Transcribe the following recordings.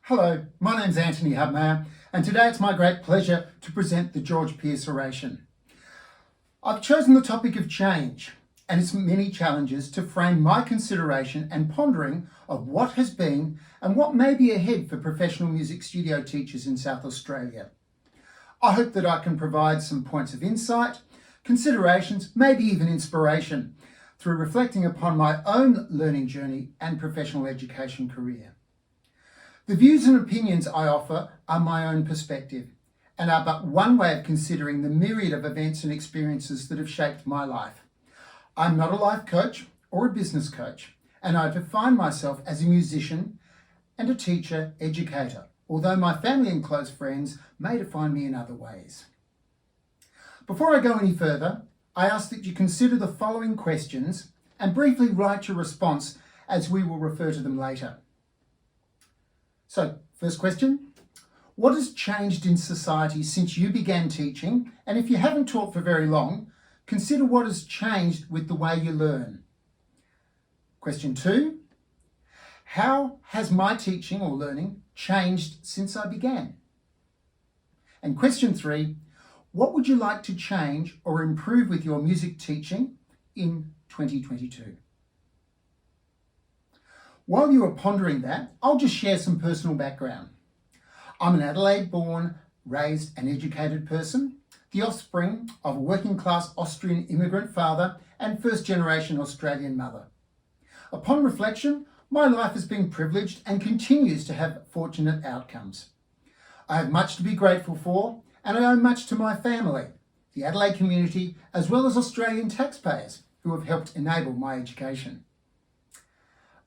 Hello, my name's Antony Hubmayer, and today it's my great pleasure to present the George Pearce oration. I've chosen the topic of change and its many challenges to frame my consideration and pondering of what has been and what may be ahead for professional music studio teachers in South Australia. I hope that I can provide some points of insight, considerations, maybe even inspiration through reflecting upon my own learning journey and professional education career. The views and opinions I offer are my own perspective and are but one way of considering the myriad of events and experiences that have shaped my life. I'm not a life coach or a business coach, and I define myself as a musician and a teacher, educator, although my family and close friends may define me in other ways. Before I go any further, I ask that you consider the following questions and briefly write your response as we will refer to them later. So, first question, what has changed in society since you began teaching? And if you haven't taught for very long, consider what has changed with the way you learn. Question 2, how has my teaching or learning changed since I began? And question 3, what would you like to change or improve with your music teaching in 2022? While you are pondering that, I'll just share some personal background. I'm an Adelaide-born, raised and educated person, the offspring of a working-class Austrian immigrant father and first-generation Australian mother. Upon reflection, my life has been privileged and continues to have fortunate outcomes. I have much to be grateful for, and I owe much to my family, the Adelaide community, as well as Australian taxpayers who have helped enable my education.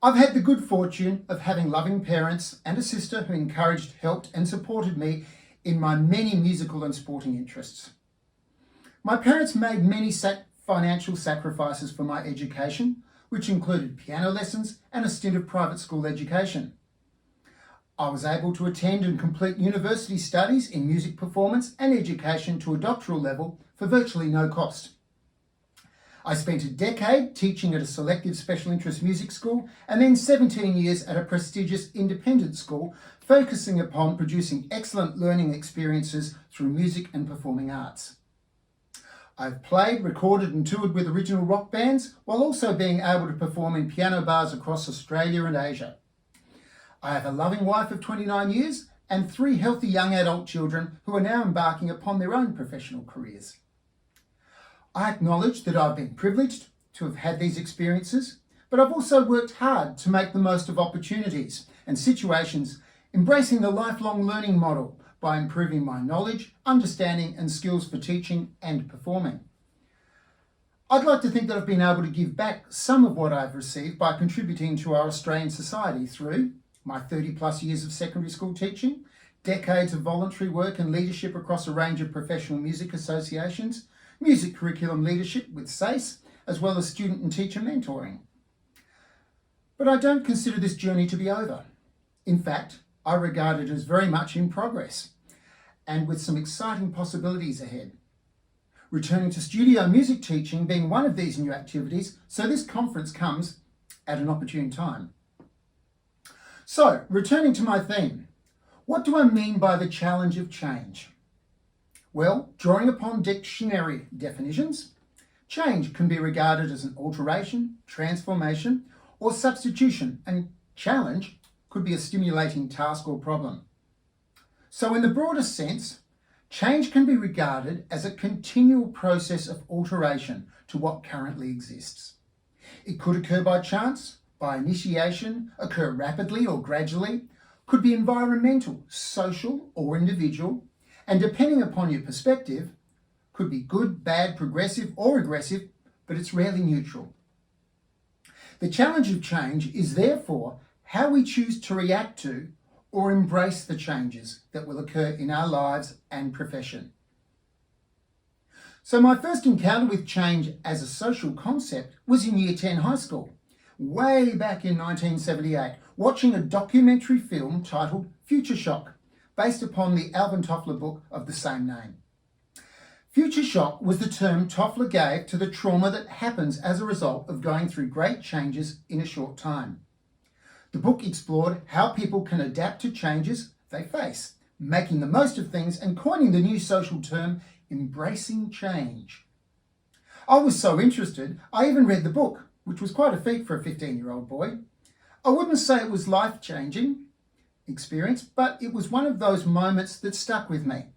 I've had the good fortune of having loving parents and a sister who encouraged, helped and supported me in my many musical and sporting interests. My parents made many financial sacrifices for my education, which included piano lessons and a stint of private school education. I was able to attend and complete university studies in music performance and education to a doctoral level for virtually no cost. I spent a decade teaching at a selective special interest music school and then 17 years at a prestigious independent school, focusing upon producing excellent learning experiences through music and performing arts. I've played, recorded and toured with original rock bands while also being able to perform in piano bars across Australia and Asia. I have a loving wife of 29 years and 3 healthy young adult children who are now embarking upon their own professional careers. I acknowledge that I've been privileged to have had these experiences, but I've also worked hard to make the most of opportunities and situations, embracing the lifelong learning model by improving my knowledge, understanding and skills for teaching and performing. I'd like to think that I've been able to give back some of what I've received by contributing to our Australian society through my 30 plus years of secondary school teaching, decades of voluntary work and leadership across a range of professional music associations, music curriculum leadership with SACE, as well as student and teacher mentoring. But I don't consider this journey to be over. In fact, I regard it as very much in progress and with some exciting possibilities ahead. Returning to studio music teaching being one of these new activities, so this conference comes at an opportune time. So, returning to my theme, what do I mean by the challenge of change? Well, drawing upon dictionary definitions, change can be regarded as an alteration, transformation, or substitution, and challenge could be a stimulating task or problem. So in the broadest sense, change can be regarded as a continual process of alteration to what currently exists. It could occur by chance, by initiation, occur rapidly or gradually, could be environmental, social, or individual, and depending upon your perspective, could be good, bad, progressive, or regressive, but it's rarely neutral. The challenge of change is therefore how we choose to react to or embrace the changes that will occur in our lives and profession. So my first encounter with change as a social concept was in Year 10 high school, way back in 1978, watching a documentary film titled Future Shock, based upon the Alvin Toffler book of the same name. Future shock was the term Toffler gave to the trauma that happens as a result of going through great changes in a short time. The book explored how people can adapt to changes they face, making the most of things and coining the new social term, embracing change. I was so interested, I even read the book, which was quite a feat for a 15-year-old boy. I wouldn't say it was life-changing experience, but it was one of those moments that stuck with me,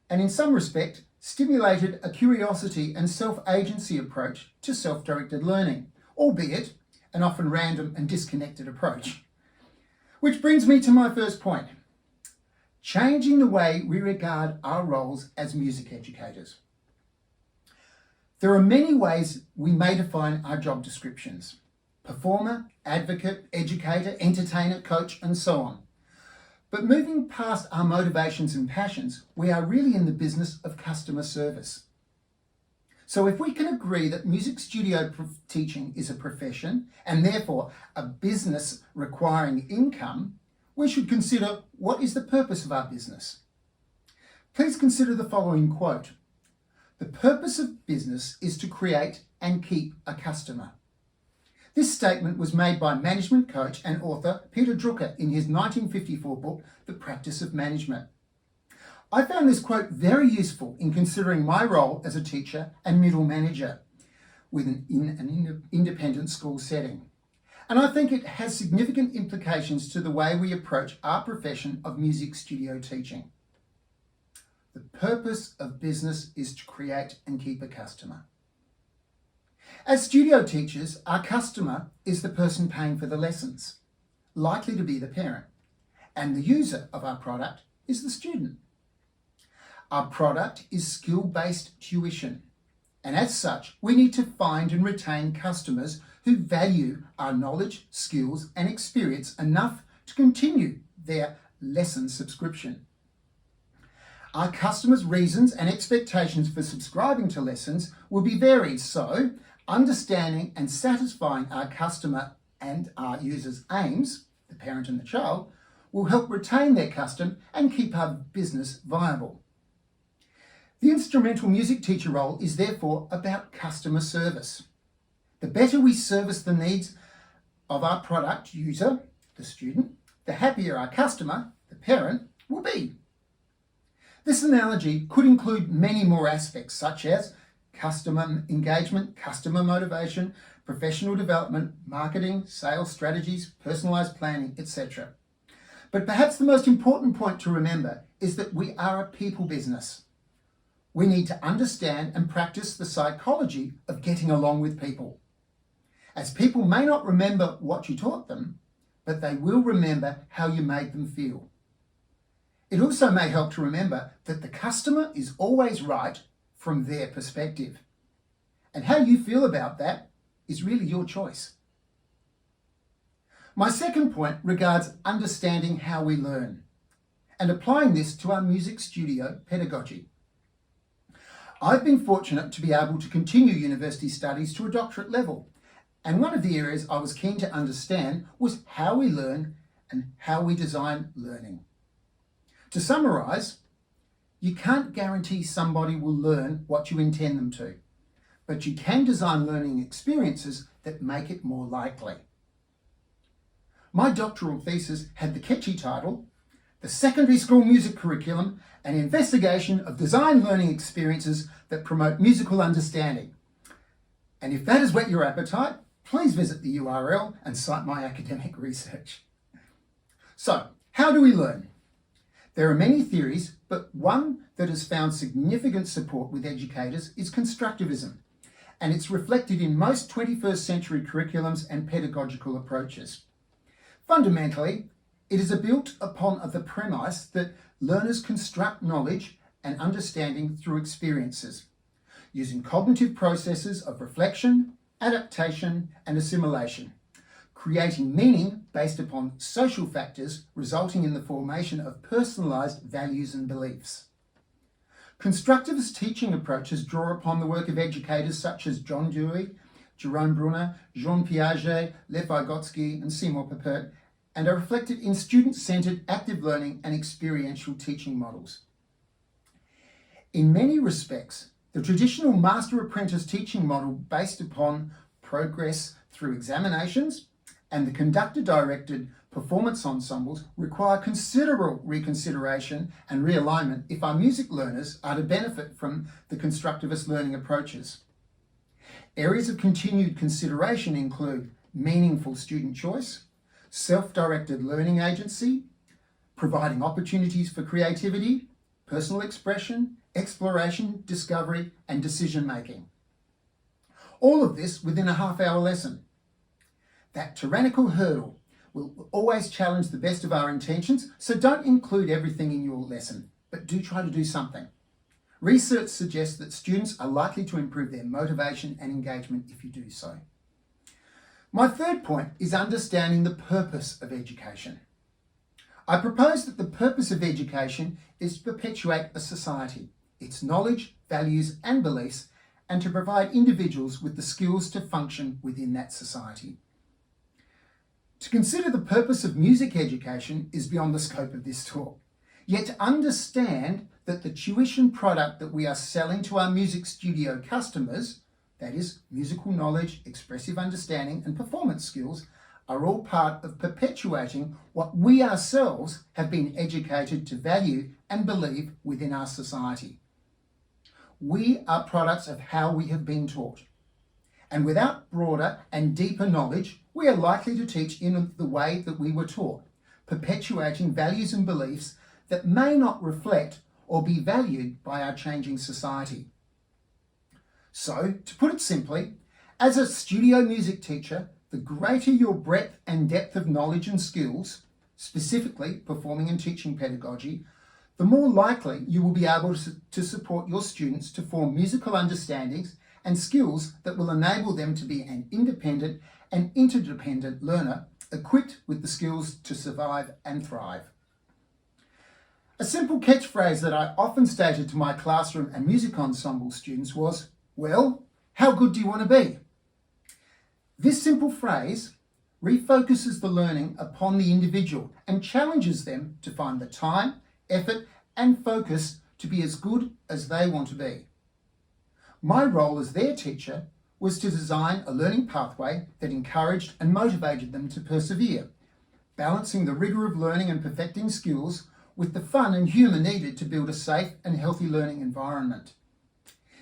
and in some respect stimulated a curiosity and self-agency approach to self-directed learning, albeit an often random and disconnected approach. Which brings me to my first point: changing the way we regard our roles as music educators. There are many ways we may define our job descriptions: performer, advocate, educator, entertainer, coach, and so on. But moving past our motivations and passions, we are really in the business of customer service. So if we can agree that music studio teaching is a profession and therefore a business requiring income, we should consider what is the purpose of our business. Please consider the following quote: "The purpose of business is to create and keep a customer." This statement was made by management coach and author Peter Drucker in his 1954 book, The Practice of Management. I found this quote very useful in considering my role as a teacher and middle manager in an independent school setting. And I think it has significant implications to the way we approach our profession of music studio teaching. The purpose of business is to create and keep a customer. As studio teachers, our customer is the person paying for the lessons, likely to be the parent, and the user of our product is the student. Our product is skill-based tuition, and as such, we need to find and retain customers who value our knowledge, skills, and experience enough to continue their lesson subscription. Our customers' reasons and expectations for subscribing to lessons will be varied, so understanding and satisfying our customer and our users' aims, the parent and the child, will help retain their custom and keep our business viable. The instrumental music teacher role is therefore about customer service. The better we service the needs of our product user, the student, the happier our customer, the parent, will be. This analogy could include many more aspects, such as customer engagement, customer motivation, professional development, marketing, sales strategies, personalized planning, etc. But perhaps the most important point to remember is that we are a people business. We need to understand and practice the psychology of getting along with people, as people may not remember what you taught them, but they will remember how you made them feel. It also may help to remember that the customer is always right from their perspective, and how you feel about that is really your choice. My second point regards understanding how we learn and applying this to our music studio pedagogy. I've been fortunate to be able to continue university studies to a doctorate level, and one of the areas I was keen to understand was how we learn and how we design learning. To summarise, you can't guarantee somebody will learn what you intend them to, but you can design learning experiences that make it more likely. My doctoral thesis had the catchy title, "The Secondary School Music Curriculum, an investigation of design learning experiences that promote musical understanding." And if that has whet your appetite, please visit the URL and cite my academic research. So, how do we learn? There are many theories, but one that has found significant support with educators is constructivism, and it's reflected in most 21st century curriculums and pedagogical approaches. Fundamentally, it is built upon the premise that learners construct knowledge and understanding through experiences, using cognitive processes of reflection, adaptation, and assimilation, creating meaning based upon social factors resulting in the formation of personalised values and beliefs. Constructivist teaching approaches draw upon the work of educators such as John Dewey, Jerome Bruner, Jean Piaget, Lev Vygotsky, and Seymour Papert, and are reflected in student-centred active learning and experiential teaching models. In many respects, the traditional master-apprentice teaching model based upon progress through examinations and the conductor-directed performance ensembles require considerable reconsideration and realignment if our music learners are to benefit from the constructivist learning approaches. Areas of continued consideration include meaningful student choice, self-directed learning agency, providing opportunities for creativity, personal expression, exploration, discovery, and decision-making. All of this within a half-hour lesson. That tyrannical hurdle will always challenge the best of our intentions, so don't include everything in your lesson, but do try to do something. Research suggests that students are likely to improve their motivation and engagement if you do so. My third point is understanding the purpose of education. I propose that the purpose of education is to perpetuate a society, its knowledge, values, and beliefs, and to provide individuals with the skills to function within that society. To consider the purpose of music education is beyond the scope of this talk. Yet to understand that the tuition product that we are selling to our music studio customers, that is, musical knowledge, expressive understanding, and performance skills, are all part of perpetuating what we ourselves have been educated to value and believe within our society. We are products of how we have been taught. And without broader and deeper knowledge, we are likely to teach in the way that we were taught, perpetuating values and beliefs that may not reflect or be valued by our changing society. So, to put it simply, as a studio music teacher, the greater your breadth and depth of knowledge and skills, specifically performing and teaching pedagogy, the more likely you will be able to support your students to form musical understandings and skills that will enable them to be an independent and interdependent learner, equipped with the skills to survive and thrive. A simple catchphrase that I often stated to my classroom and music ensemble students was, well, how good do you want to be? This simple phrase refocuses the learning upon the individual and challenges them to find the time, effort, and focus to be as good as they want to be. My role as their teacher was to design a learning pathway that encouraged and motivated them to persevere, balancing the rigour of learning and perfecting skills with the fun and humour needed to build a safe and healthy learning environment.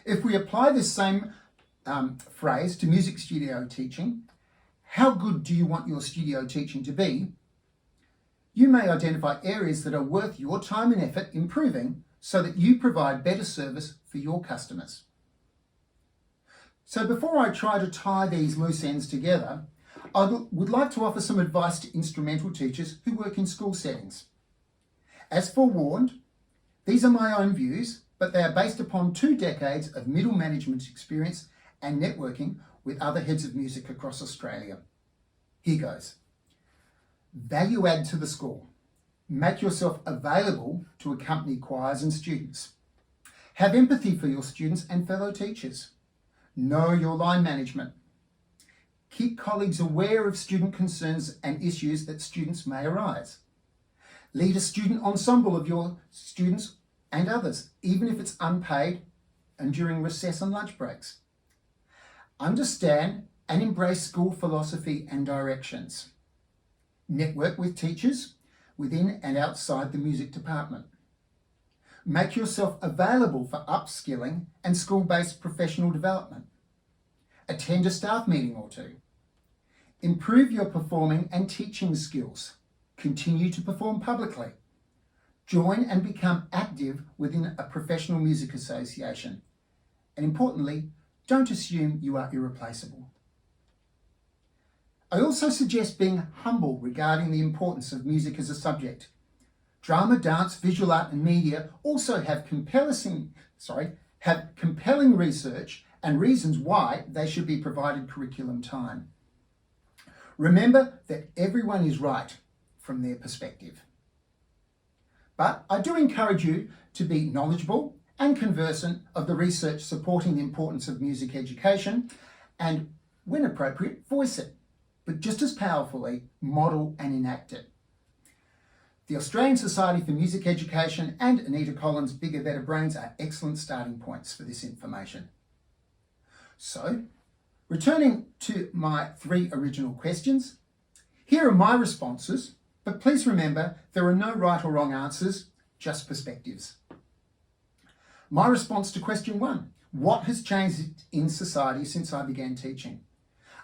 If we apply this same phrase to music studio teaching, how good do you want your studio teaching to be? You may identify areas that are worth your time and effort improving so that you provide better service for your customers. So before I try to tie these loose ends together, I would like to offer some advice to instrumental teachers who work in school settings. As forewarned, these are my own views, but they are based upon 2 decades of middle management experience and networking with other heads of music across Australia. Here goes. Value add to the school. Make yourself available to accompany choirs and students. Have empathy for your students and fellow teachers. Know your line management. Keep colleagues aware of student concerns and issues that students may arise. Lead a student ensemble of your students and others, even if it's unpaid and during recess and lunch breaks. Understand and embrace school philosophy and directions. Network with teachers within and outside the music department. Make yourself available for upskilling and school-based professional development. Attend a staff meeting or 2. Improve your performing and teaching skills. Continue to perform publicly. Join and become active within a professional music association. And importantly, don't assume you are irreplaceable. I also suggest being humble regarding the importance of music as a subject. Drama, dance, visual art and media also have compelling research and reasons why they should be provided curriculum time. Remember that everyone is right from their perspective. But I do encourage you to be knowledgeable and conversant of the research supporting the importance of music education and, when appropriate, voice it, but just as powerfully, model and enact it. The Australian Society for Music Education and Anita Collins' Bigger, Better Brains are excellent starting points for this information. So, returning to my 3 original questions, Here are my responses, but please remember there are no right or wrong answers, just perspectives. My response to question 1, what has changed in society since I began teaching?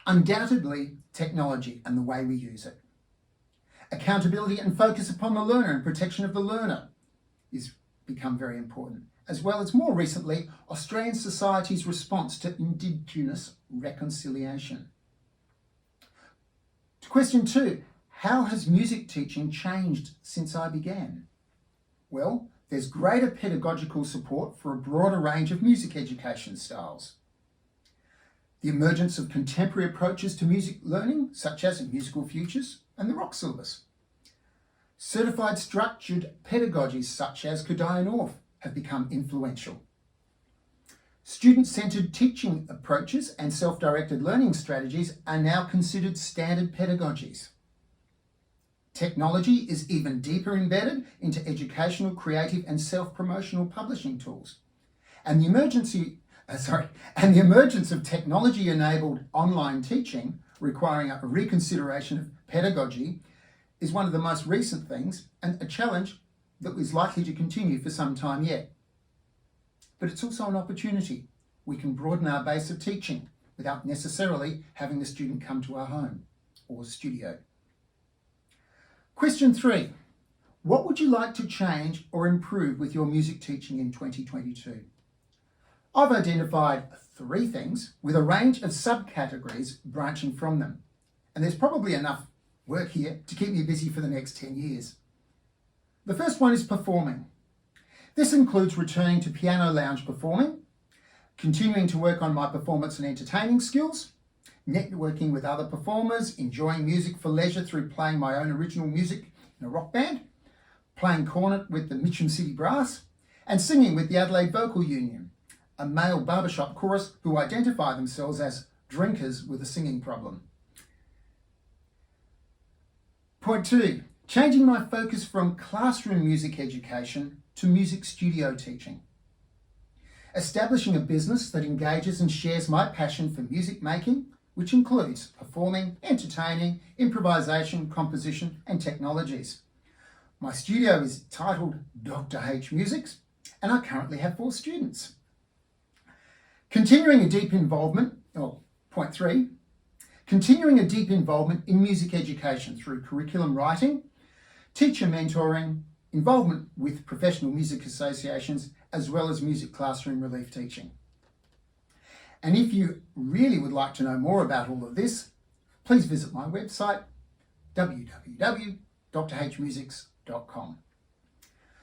Undoubtedly, technology and the way we use it. Accountability and focus upon the learner and protection of the learner is become very important, as well as more recently, Australian society's response to Indigenous reconciliation. To question 2, how has music teaching changed since I began? Well, there's greater pedagogical support for a broader range of music education styles. The emergence of contemporary approaches to music learning, such as musical futures and the rock syllabus. Certified structured pedagogies such as Kodai and Orff have become influential. Student-centred teaching approaches and self-directed learning strategies are now considered standard pedagogies. Technology is even deeper embedded into educational, creative and self-promotional publishing tools. And the emergence of technology-enabled online teaching requiring a reconsideration of pedagogy is one of the most recent things and a challenge that is likely to continue for some time yet. But it's also an opportunity. We can broaden our base of teaching without necessarily having the student come to our home or studio. Question 3, what would you like to change or improve with your music teaching in 2022? I've identified 3 things with a range of subcategories branching from them. And there's probably enough work here to keep me busy for the next 10 years. The first one is performing. This includes returning to piano lounge performing, continuing to work on my performance and entertaining skills, networking with other performers, enjoying music for leisure through playing my own original music in a rock band, playing cornet with the Mitcham City Brass, and singing with the Adelaide Vocal Union, a male barbershop chorus who identify themselves as drinkers with a singing problem. Point 2, changing my focus from classroom music education to music studio teaching. Establishing a business that engages and shares my passion for music making, which includes performing, entertaining, improvisation, composition, and technologies. My studio is titled Dr.H.Musics, and I currently have 4 students. Continuing a deep involvement in music education through curriculum writing, teacher mentoring, involvement with professional music associations, as well as music classroom relief teaching. And if you really would like to know more about all of this, please visit my website, www.drhmusics.com.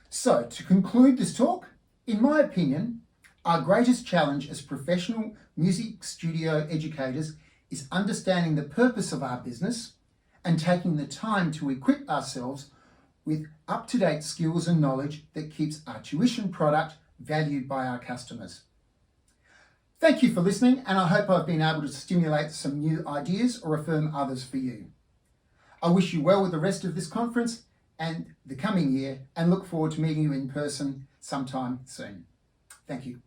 So, to conclude this talk, in my opinion, our greatest challenge as professional music studio educators is understanding the purpose of our business and taking the time to equip ourselves with up-to-date skills and knowledge that keeps our tuition product valued by our customers. Thank you for listening, and I hope I've been able to stimulate some new ideas or affirm others for you. I wish you well with the rest of this conference and the coming year, and look forward to meeting you in person sometime soon. Thank you.